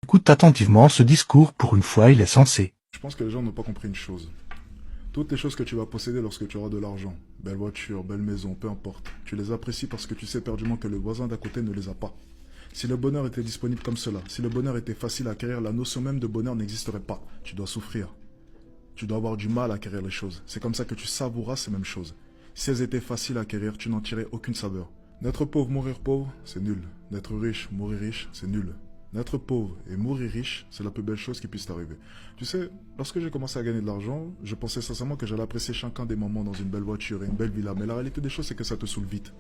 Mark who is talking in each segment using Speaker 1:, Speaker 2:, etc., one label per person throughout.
Speaker 1: Écoute attentivement ce discours, pour une fois il est sensé.
Speaker 2: Je pense que les gens n'ont pas compris une chose. Toutes les choses que tu vas posséder lorsque tu auras de l'argent, belle voiture, belle maison, peu importe, tu les apprécies parce que tu sais perdument que le voisin d'à côté ne les a pas. Si le bonheur était disponible comme cela, si le bonheur était facile à acquérir, la notion même de bonheur n'existerait pas. Tu dois souffrir. Tu dois avoir du mal à acquérir les choses. C'est comme ça que tu savouras ces mêmes choses. Si elles étaient faciles à acquérir, tu n'en tirais aucune saveur. Naître pauvre, mourir pauvre, c'est nul. Naître riche, mourir riche, c'est nul. Naître pauvre et mourir riche, c'est la plus belle chose qui puisse t'arriver. Tu sais, lorsque j'ai commencé à gagner de l'argent, je pensais sincèrement que j'allais apprécier chacun des moments dans une belle voiture et une belle villa. Mais la réalité des choses, c'est que ça te saoule vite.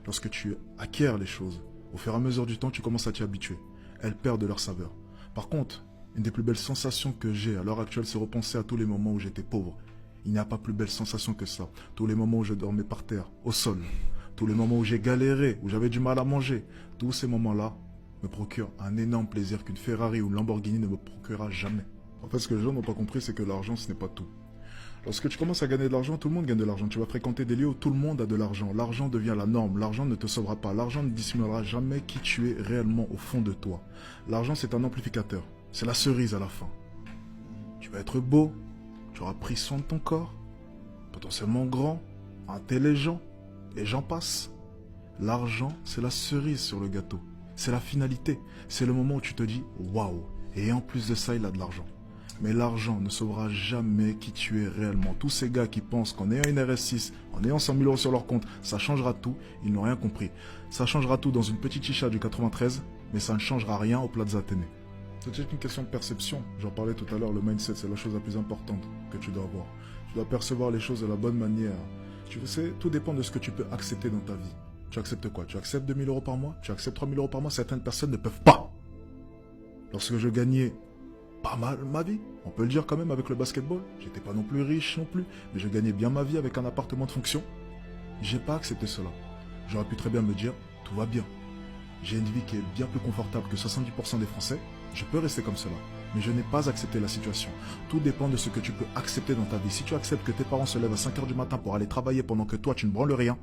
Speaker 2: Lorsque tu acquiers les choses, au fur et à mesure du temps, tu commences à t'y habituer. Elles perdent leur saveur. Par contre, une des plus belles sensations que j'ai à l'heure actuelle, c'est repenser à tous les moments où j'étais pauvre. Il n'y a pas plus belle sensation que ça. Tous les moments où je dormais par terre, au sol. Tous les moments où j'ai galéré, où j'avais du mal à manger. Tous ces moments-là me procurent un énorme plaisir qu'une Ferrari ou une Lamborghini ne me procurera jamais. En fait, ce que les gens n'ont pas compris, c'est que l'argent, ce n'est pas tout. Lorsque tu commences à gagner de l'argent, tout le monde gagne de l'argent. Tu vas fréquenter des lieux où tout le monde a de l'argent. L'argent devient la norme. L'argent ne te sauvera pas. L'argent ne dissimulera jamais qui tu es réellement au fond de toi. L'argent, c'est un amplificateur. C'est la cerise à la fin. Tu vas être beau. Tu auras pris soin de ton corps. Potentiellement grand. Intelligent. Et j'en passe. L'argent, c'est la cerise sur le gâteau. C'est la finalité. C'est le moment où tu te dis waouh. Et en plus de ça, il a de l'argent. Mais l'argent ne sauvera jamais qui tu es réellement. Tous ces gars qui pensent qu'en ayant une RS6, en ayant 100 000 euros sur leur compte, ça changera tout, ils n'ont rien compris. Ça changera tout dans une petite chicha du 93, mais ça ne changera rien au Plaza Athénée. C'est juste une question de perception. J'en parlais tout à l'heure, le mindset, c'est la chose la plus importante que tu dois avoir. Tu dois percevoir les choses de la bonne manière. Tu sais, tout dépend de ce que tu peux accepter dans ta vie. Tu acceptes quoi? Tu acceptes 2 000 euros par mois? Tu acceptes 3 000 euros par mois? Certaines personnes ne peuvent pas. Lorsque je gagnais pas mal ma vie, on peut le dire quand même avec le basketball. J'étais pas non plus riche non plus, mais je gagnais bien ma vie avec un appartement de fonction. J'ai pas accepté cela. J'aurais pu très bien me dire, tout va bien. J'ai une vie qui est bien plus confortable que 70% des Français. Je peux rester comme cela. Mais je n'ai pas accepté la situation. Tout dépend de ce que tu peux accepter dans ta vie. Si tu acceptes que tes parents se lèvent à 5 heures du matin pour aller travailler pendant que toi tu ne branles rien,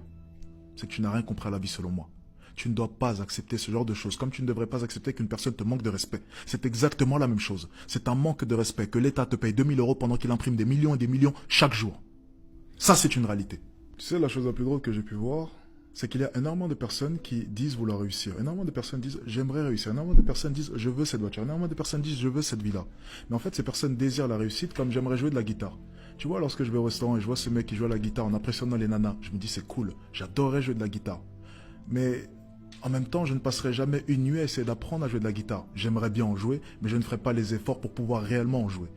Speaker 2: c'est que tu n'as rien compris à la vie selon moi. Tu ne dois pas accepter ce genre de choses, comme tu ne devrais pas accepter qu'une personne te manque de respect. C'est exactement la même chose. C'est un manque de respect que l'État te paye 2 000 euros pendant qu'il imprime des millions et des millions chaque jour. Ça, c'est une réalité. Tu sais, la chose la plus drôle que j'ai pu voir, c'est qu'il y a énormément de personnes qui disent vouloir réussir. Énormément de personnes disent j'aimerais réussir. Énormément de personnes disent je veux cette voiture. Énormément de personnes disent je veux cette villa. Mais en fait, ces personnes désirent la réussite comme j'aimerais jouer de la guitare. Tu vois, lorsque je vais au restaurant et je vois ce mec qui joue à la guitare en impressionnant les nanas, je me dis c'est cool, j'adorerais jouer de la guitare. Mais en même temps, je ne passerai jamais une nuit à essayer d'apprendre à jouer de la guitare. J'aimerais bien en jouer, mais je ne ferai pas les efforts pour pouvoir réellement en jouer.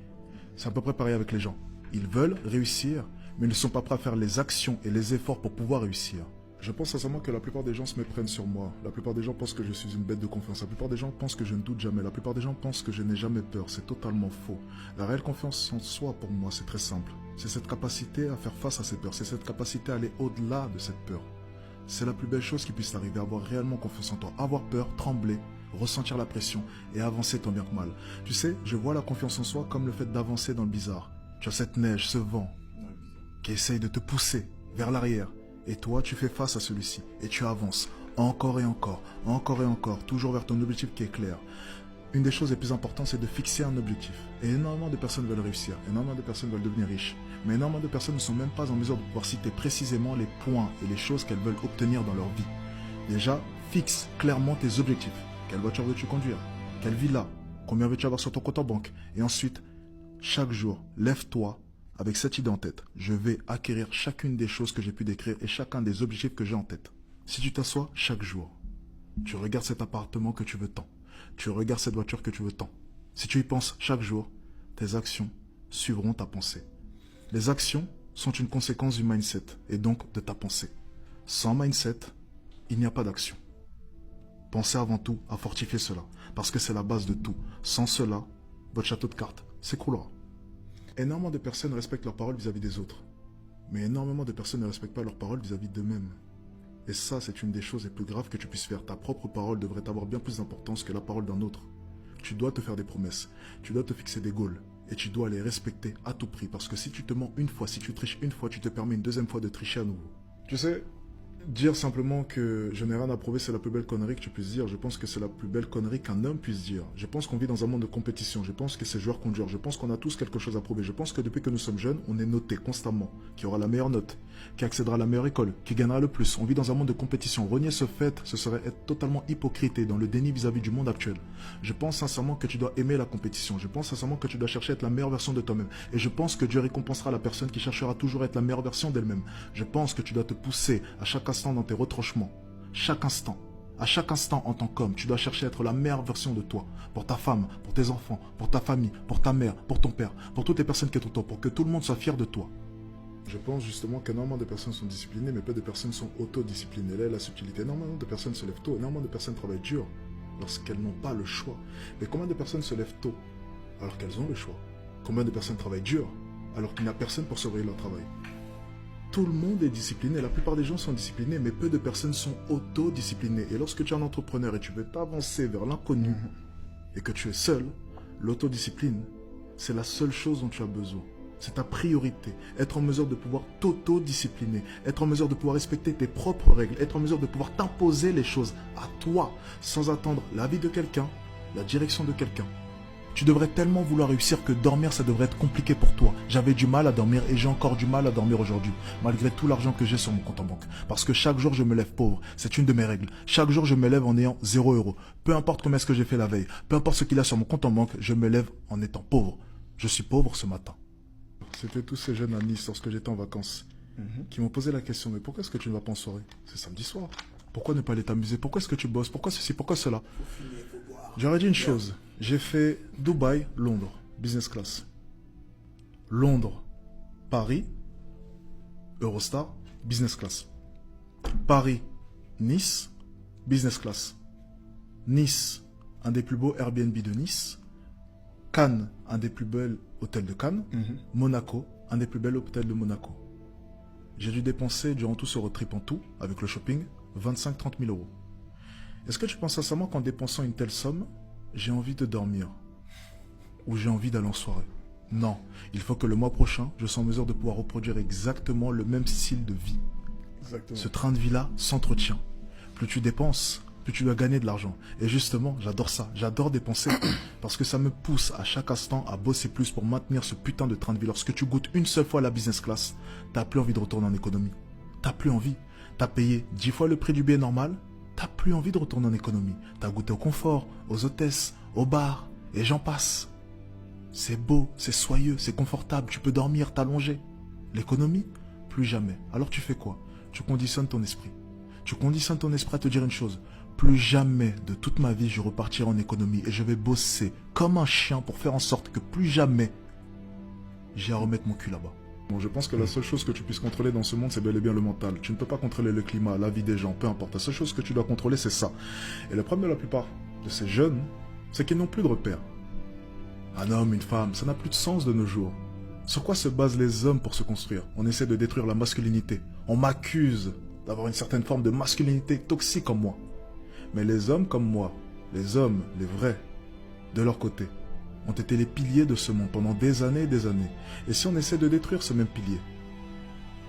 Speaker 2: C'est à peu près pareil avec les gens. Ils veulent réussir, mais ils ne sont pas prêts à faire les actions et les efforts pour pouvoir réussir. Je pense sincèrement que la plupart des gens se méprennent sur moi. La plupart des gens pensent que je suis une bête de confiance. La plupart des gens pensent que je ne doute jamais. La plupart des gens pensent que je n'ai jamais peur. C'est totalement faux. La réelle confiance en soi, pour moi, c'est très simple. C'est cette capacité à faire face à ces peurs. C'est cette capacité à aller au-delà de cette peur. C'est la plus belle chose qui puisse t'arriver, avoir réellement confiance en toi. Avoir peur, trembler, ressentir la pression et avancer tant bien que mal. Tu sais, je vois la confiance en soi comme le fait d'avancer dans le bizarre. Tu as cette neige, ce vent qui essaye de te pousser vers l'arrière. Et toi, tu fais face à celui-ci et tu avances encore et encore, encore et encore, toujours vers ton objectif qui est clair. Une des choses les plus importantes, c'est de fixer un objectif. Et énormément de personnes veulent réussir, énormément de personnes veulent devenir riches. Mais énormément de personnes ne sont même pas en mesure de pouvoir citer précisément les points et les choses qu'elles veulent obtenir dans leur vie. Déjà, fixe clairement tes objectifs. Quelle voiture veux-tu conduire? Quelle villa? Combien veux-tu avoir sur ton compte en banque? Et ensuite, chaque jour, lève-toi avec cette idée en tête. Je vais acquérir chacune des choses que j'ai pu décrire et chacun des objectifs que j'ai en tête. Si tu t'assois chaque jour, tu regardes cet appartement que tu veux tant. Tu regardes cette voiture que tu veux tant. Si tu y penses chaque jour, tes actions suivront ta pensée. Les actions sont une conséquence du mindset et donc de ta pensée. Sans mindset, il n'y a pas d'action. Pensez avant tout à fortifier cela, parce que c'est la base de tout. Sans cela, votre château de cartes s'écroulera. Énormément de personnes respectent leurs paroles vis-à-vis des autres, mais énormément de personnes ne respectent pas leurs paroles vis-à-vis d'eux-mêmes. Et ça, c'est une des choses les plus graves que tu puisses faire. Ta propre parole devrait avoir bien plus d'importance que la parole d'un autre. Tu dois te faire des promesses, tu dois te fixer des goals, et tu dois les respecter à tout prix. Parce que si tu te mens une fois, si tu triches une fois, tu te permets une deuxième fois de tricher à nouveau. Tu sais, Dire simplement que je n'ai rien à prouver, c'est la plus belle connerie que tu puisses dire. Je pense que c'est la plus belle connerie qu'un homme puisse dire. Je pense qu'on vit dans un monde de compétition. Je pense que c'est joueur contre joueur. Je pense qu'on a tous quelque chose à prouver. Je pense que depuis que nous sommes jeunes, on est noté constamment. Qui aura la meilleure note, qui accédera à la meilleure école, qui gagnera le plus. On vit dans un monde de compétition. Renier ce fait, ce serait être totalement hypocrite et dans le déni vis-à-vis du monde actuel. Je pense sincèrement que tu dois aimer la compétition. Je pense sincèrement que tu dois chercher à être la meilleure version de toi-même. Et je pense que Dieu récompensera la personne qui cherchera toujours à être la meilleure version d'elle-même. Je pense que tu dois te pousser à chaque instant dans tes retranchements. Chaque instant. À chaque instant en tant qu'homme, tu dois chercher à être la meilleure version de toi. Pour ta femme, pour tes enfants, pour ta famille, pour ta mère, pour ton père, pour toutes les personnes qui sont autour, pour que tout le monde soit fier de toi. Je pense justement qu'énormément de personnes sont disciplinées, mais peu de personnes sont autodisciplinées. Là est la subtilité. Énormément de personnes se lèvent tôt, énormément de personnes travaillent dur lorsqu'elles n'ont pas le choix. Mais combien de personnes se lèvent tôt alors qu'elles ont le choix? Combien de personnes travaillent dur alors qu'il n'y a personne pour surveiller leur travail? Tout le monde est discipliné, la plupart des gens sont disciplinés, mais peu de personnes sont autodisciplinées. Et lorsque tu es un entrepreneur et tu veux t'avancer vers l'inconnu et que tu es seul, l'autodiscipline, c'est la seule chose dont tu as besoin. C'est ta priorité. Être en mesure de pouvoir t'autodiscipliner, être en mesure de pouvoir respecter tes propres règles, être en mesure de pouvoir t'imposer les choses à toi, sans attendre l'avis de quelqu'un, la direction de quelqu'un. Tu devrais tellement vouloir réussir que dormir, ça devrait être compliqué pour toi. J'avais du mal à dormir et j'ai encore du mal à dormir aujourd'hui, malgré tout l'argent que j'ai sur mon compte en banque. Parce que chaque jour, je me lève pauvre. C'est une de mes règles. Chaque jour, je me lève en ayant 0 €. Peu importe combien est-ce que j'ai fait la veille, peu importe ce qu'il y a sur mon compte en banque, je me lève en étant pauvre. Je suis pauvre ce matin. C'était tous ces jeunes à Nice lorsque j'étais en vacances qui m'ont posé la question, mais pourquoi est-ce que tu ne vas pas en soirée? C'est samedi soir. Pourquoi ne pas aller t'amuser? Pourquoi est-ce que tu bosses? Pourquoi ceci? Pourquoi cela? J'aurais dit une chose. J'ai fait Dubaï, Londres, business class. Londres, Paris, Eurostar, business class. Paris, Nice, business class. Nice, un des plus beaux Airbnb de Nice. Cannes, un des plus beaux hôtels de Cannes. Monaco, un des plus bels hôtels de Monaco. J'ai dû dépenser durant tout ce road trip en tout, avec le shopping, 25-30 000 €. Est-ce que tu penses sincèrement qu'en dépensant une telle somme, j'ai envie de dormir? Ou j'ai envie d'aller en soirée? Non, il faut que le mois prochain, je sois en mesure de pouvoir reproduire exactement le même style de vie. Exactement. Ce train de vie-là s'entretient. Plus tu dépenses, plus tu dois gagner de l'argent. Et justement, j'adore ça. J'adore dépenser parce que ça me pousse à chaque instant à bosser plus pour maintenir ce putain de train de vie. Lorsque tu goûtes une seule fois la business class, t'as plus envie de retourner en économie. T'as plus envie. T'as payé 10 fois le prix du billet normal. T'as plus envie de retourner en économie. T'as goûté au confort, aux hôtesses, aux bars, et j'en passe. C'est beau, c'est soyeux, c'est confortable, tu peux dormir, t'allonger. L'économie, plus jamais. Alors tu fais quoi? Tu conditionnes ton esprit. Tu conditionnes ton esprit à te dire une chose. Plus jamais de toute ma vie je repartirai en économie et je vais bosser comme un chien pour faire en sorte que plus jamais j'ai à remettre mon cul là-bas. Bon, je pense que la seule chose que tu puisses contrôler dans ce monde, c'est bel et bien le mental. Tu ne peux pas contrôler le climat, la vie des gens, peu importe. La seule chose que tu dois contrôler, c'est ça. Et le problème de la plupart de ces jeunes, c'est qu'ils n'ont plus de repères. Un homme, une femme, ça n'a plus de sens de nos jours. Sur quoi se basent les hommes pour se construire? On essaie de détruire la masculinité. On m'accuse d'avoir une certaine forme de masculinité toxique en moi. Mais les hommes comme moi, les hommes, les vrais, de leur côté, ont été les piliers de ce monde pendant des années et des années. Et si on essaie de détruire ce même pilier,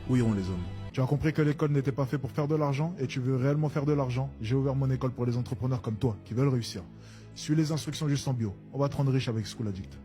Speaker 2: où iront les hommes? Tu as compris que l'école n'était pas faite pour faire de l'argent et tu veux réellement faire de l'argent? J'ai ouvert mon école pour les entrepreneurs comme toi qui veulent réussir. Suis les instructions juste en bio. On va te rendre riche avec School Addict.